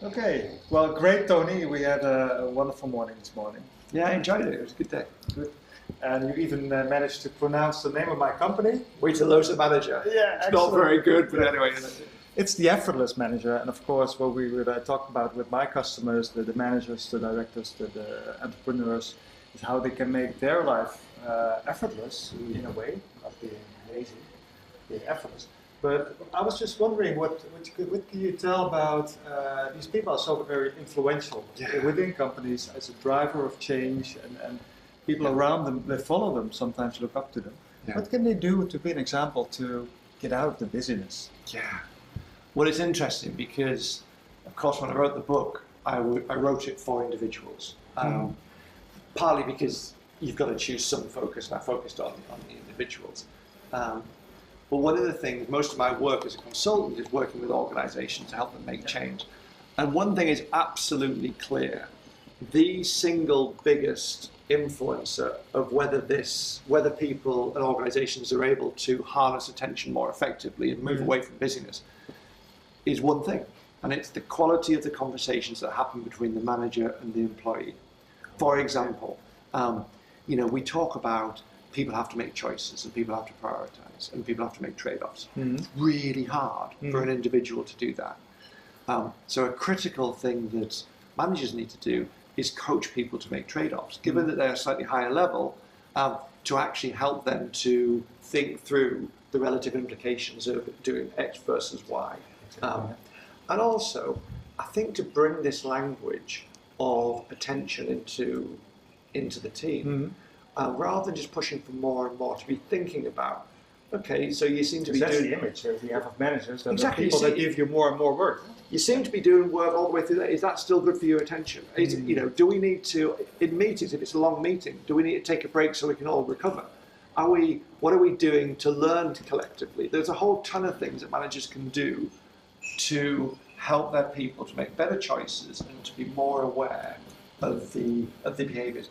Okay, well, great, Tony. We had a wonderful morning this morning. Yeah, I enjoyed it. It was a good day. Good. And you even managed to pronounce the name of my company. Moeiteloze manager. Yeah, it's excellent. not very good, but anyway. It's the effortless manager, and of course, what we would talk about with my customers, the managers, the directors, the entrepreneurs, is how they can make their life effortless in a way, not being lazy, being effortless. But I was just wondering, what can you tell about these people are so very influential within companies as a driver of change, and people around them, they follow them, sometimes look up to them. Yeah. What can they do to be an example to get out of the busyness? Yeah. Well, it's interesting because, of course, when I wrote the book, I wrote it for individuals. Partly because you've got to choose some focus, and I focused on the individuals. But one of the things, most of my work as a consultant is working with organizations to help them make change. And one thing is absolutely clear. The single biggest influencer of whether people and organizations are able to harness attention more effectively and move away from busyness is one thing, and it's the quality of the conversations that happen between the manager and the employee. For example, we talk about people have to make choices and people have to prioritize and people have to make trade-offs. It's really hard for an individual to do that. So a critical thing that managers need to do is coach people to make trade-offs, given that they're a slightly higher level, to actually help them to think through the relative implications of doing X versus Y. And also, I think to bring this language of attention into the team, rather than just pushing for more and more, to be thinking about, okay, so you seem to be doing the image that we have of managers, that exactly, people that give you more and more work. You seem to be doing work all the way through that. Is that still good for your attention? Is, do we need to, in meetings, if it's a long meeting, do we need to take a break so we can all recover? What are we doing to learn collectively? There's a whole ton of things that managers can do to help their people to make better choices and to be more aware of the behaviours.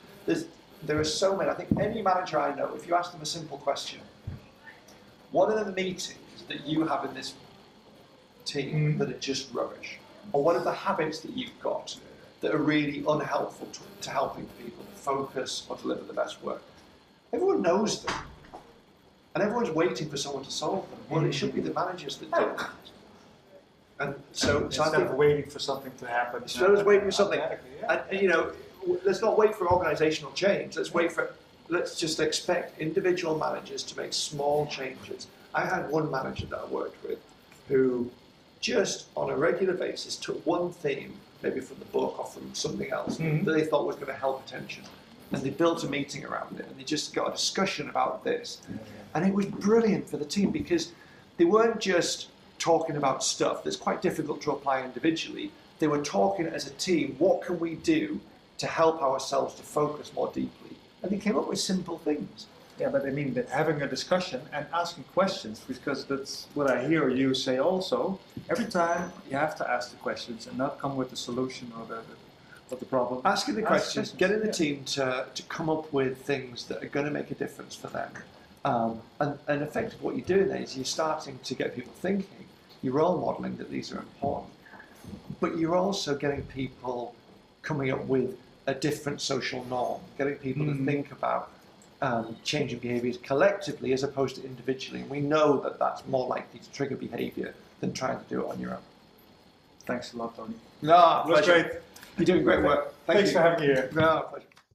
There are so many. I think any manager I know, if you ask them a simple question, what are the meetings that you have in this team that are just rubbish? Or what are the habits that you've got that are really unhelpful to helping people focus or deliver the best work? Everyone knows them. And everyone's waiting for someone to solve them. Well, it should be the managers that do that. And so instead of waiting for something to happen. Instead of waiting for something. And, let's not wait for organizational change. Let's just expect individual managers to make small changes. I had one manager that I worked with who just on a regular basis took one theme, maybe from the book or from something else, that they thought was going to help attention. And they built a meeting around it, and they just got a discussion about this. And it was brilliant for the team because they weren't just talking about stuff that's quite difficult to apply individually. They were talking as a team, what can we do to help ourselves to focus more deeply? And they came up with simple things. Yeah, but I mean, that having a discussion and asking questions, because that's what I hear you say also. Every time you have to ask the questions and not come with the solution or the problem. Asking the questions, getting the team to come up with things that are going to make a difference for them. And effectively what you're doing there is you're starting to get people thinking, you're role modelling that these are important, but you're also getting people coming up with a different social norm, getting people to think about changing behaviours collectively as opposed to individually. And we know that that's more likely to trigger behaviour than trying to do it on your own. Thanks a lot, Tony. No, it was great. You're doing great work. Thanks for having me here. No, pleasure.